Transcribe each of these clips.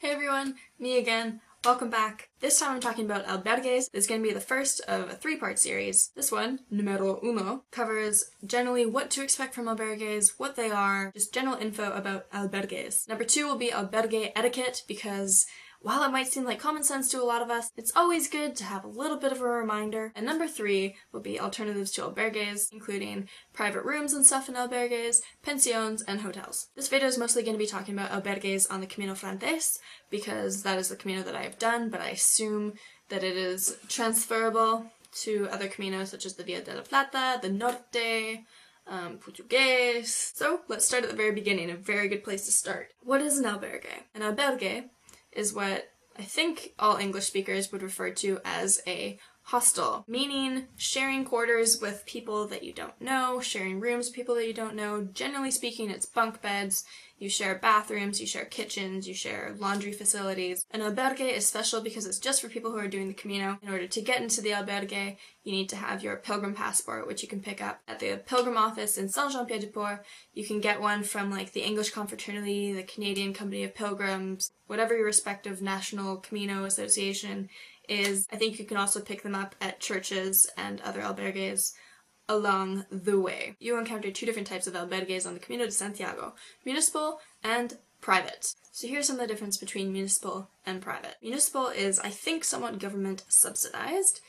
Hey everyone, me again. Welcome back. This time I'm talking about albergues. It's going to be the first of a three-part series. This one, numero uno, covers generally what to expect from albergues, what they are, just general info about albergues. Number two will be albergue etiquette because while it might seem like common sense to a lot of us, it's always good to have a little bit of a reminder. And number three will be alternatives to albergues, including private rooms and stuff in albergues, pensions, and hotels. This video is mostly going to be talking about albergues on the Camino francés, because that is the Camino that I have done, but I assume that it is transferable to other Caminos such as the Via de la Plata, the Norte, Portuguese. So let's start at the very beginning, a very good place to start. What is an albergue? An albergue is what I think all English speakers would refer to as a hostel, meaning sharing quarters with people that you don't know, sharing rooms with people that you don't know. Generally speaking, it's bunk beds, you share bathrooms, you share kitchens, you share laundry facilities. An albergue is special because it's just for people who are doing the Camino. In order to get into the albergue, you need to have your pilgrim passport, which you can pick up at the pilgrim office in Saint-Jean-Pied-de-Port. You can get one from like the English Confraternity, the Canadian Company of Pilgrims, whatever your respective national Camino association is. I think you can also pick them up at churches and other albergues along the way. You encounter two different types of albergues on the Camino de Santiago, municipal and private. So here's some of the difference between municipal and private. Municipal is, I think, somewhat government subsidized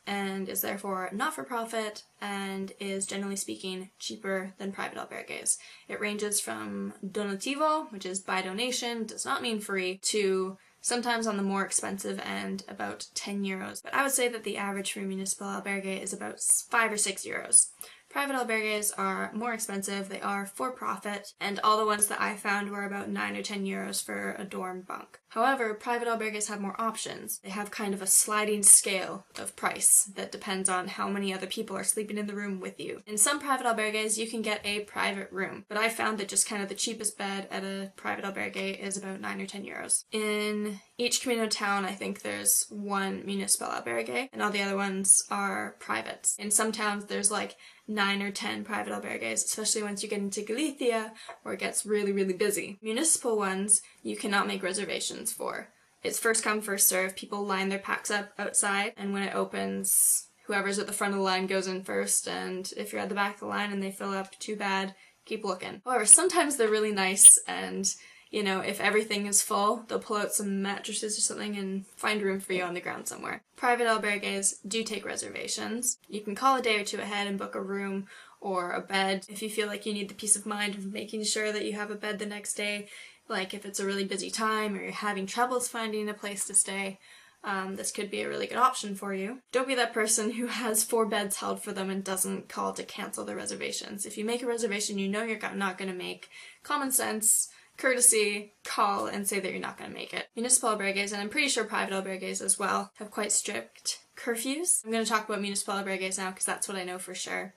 and is therefore not-for-profit and is, generally speaking, cheaper than private albergues. It ranges from donativo, which is by donation, does not mean free, to sometimes on the more expensive end, about 10 euros. But I would say that the average for a municipal albergue is about 5 or 6 euros. Private albergues are more expensive, they are for profit, and all the ones that I found were about 9 or 10 euros for a dorm bunk. However, private albergues have more options. They have kind of a sliding scale of price that depends on how many other people are sleeping in the room with you. In some private albergues, you can get a private room, but I found that just kind of the cheapest bed at a private albergue is about 9 or 10 euros. In each Camino town, I think there's one municipal albergue, and all the other ones are private. In some towns, there's like 9 or 10 private albergues, especially once you get into Galicia, where it gets really, really busy. Municipal ones, you cannot make reservations for. It's first come, first serve. People line their packs up outside, and when it opens, whoever's at the front of the line goes in first, and if you're at the back of the line and they fill up, too bad, keep looking. However, sometimes they're really nice, and you know, if everything is full, they'll pull out some mattresses or something and find room for you on the ground somewhere. Private albergues do take reservations. You can call a day or two ahead and book a room or a bed if you feel like you need the peace of mind of making sure that you have a bed the next day. Like if it's a really busy time or you're having troubles finding a place to stay, this could be a really good option for you. Don't be that person who has 4 beds held for them and doesn't call to cancel the reservations. If you make a reservation you know you're not going to make, common sense, courtesy, call and say that you're not going to make it. Municipal albergues, and I'm pretty sure private albergues as well, have quite strict curfews. I'm going to talk about municipal albergues now because that's what I know for sure.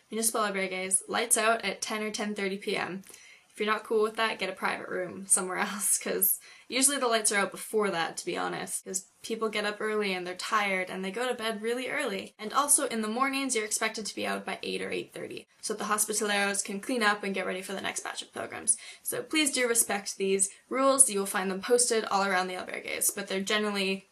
Municipal albergues, lights out at 10 or 10:30 p.m. If you're not cool with that, get a private room somewhere else, because usually the lights are out before that, to be honest, because people get up early and they're tired and they go to bed really early. And also in the mornings you're expected to be out by 8 or 8:30, so the hospitaleros can clean up and get ready for the next batch of pilgrims. So please do respect these rules. You will find them posted all around the albergues, but they're generally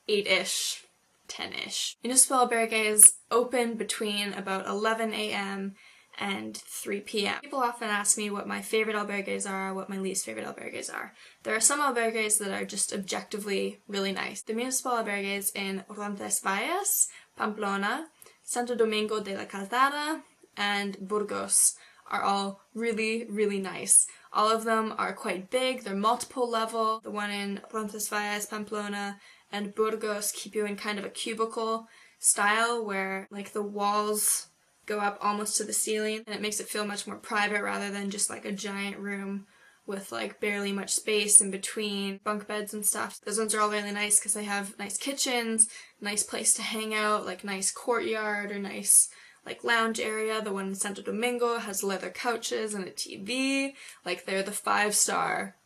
8-ish, 10-ish. Municipal albergues open between about 11 a.m. and 3 p.m. People often ask me what my favorite albergues are, what my least favorite albergues are. There are some albergues that are just objectively really nice. The municipal albergues in Roncesvalles, Pamplona, Santo Domingo de la Calzada, and Burgos are all really, really nice. All of them are quite big, they're multiple level. The one in Roncesvalles, Pamplona, and Burgos keep you in kind of a cubicle style where like the walls go up almost to the ceiling, and it makes it feel much more private rather than just like a giant room with like barely much space in between bunk beds and stuff. Those ones are all really nice because they have nice kitchens, nice place to hang out, like nice courtyard or nice like lounge area. The one in Santo Domingo has leather couches and a TV. Like they're the 5-star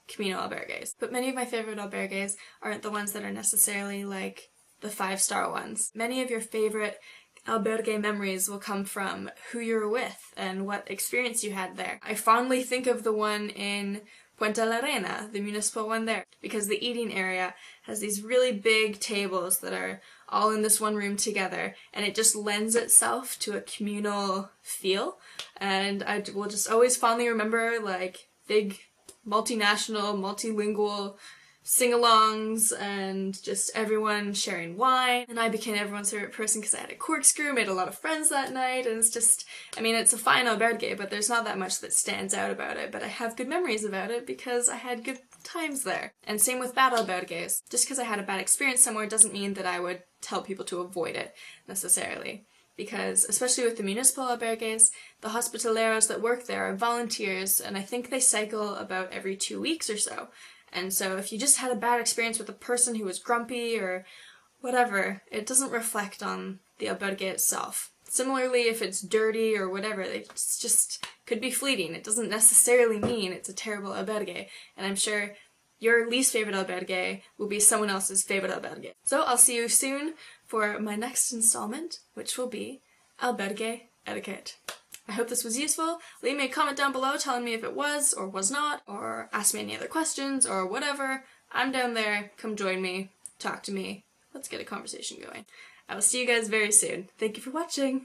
Camino albergues. But many of my favorite albergues aren't the ones that are necessarily like the 5-star ones. Many of your favorite albergue memories will come from who you were with and what experience you had there. I fondly think of the one in Puente la Reina, the municipal one there, because the eating area has these really big tables that are all in this one room together, and it just lends itself to a communal feel. And I will just always fondly remember like big multinational, multilingual sing-alongs and just everyone sharing wine, and I became everyone's favorite person because I had a corkscrew, made a lot of friends that night, and it's just, I mean, it's a fine albergue, but there's not that much that stands out about it, but I have good memories about it because I had good times there. And same with bad albergues. Just because I had a bad experience somewhere doesn't mean that I would tell people to avoid it necessarily. Because, especially with the municipal albergues, the hospitaleros that work there are volunteers, and I think they cycle about every 2 weeks or so. And so if you just had a bad experience with a person who was grumpy or whatever, it doesn't reflect on the albergue itself. Similarly, if it's dirty or whatever, it's just could be fleeting. It doesn't necessarily mean it's a terrible albergue. And I'm sure your least favorite albergue will be someone else's favorite albergue. So I'll see you soon for my next installment, which will be albergue etiquette. I hope this was useful. Leave me a comment down below telling me if it was or was not, or ask me any other questions or whatever. I'm down there. Come join me. Talk to me. Let's get a conversation going. I will see you guys very soon. Thank you for watching.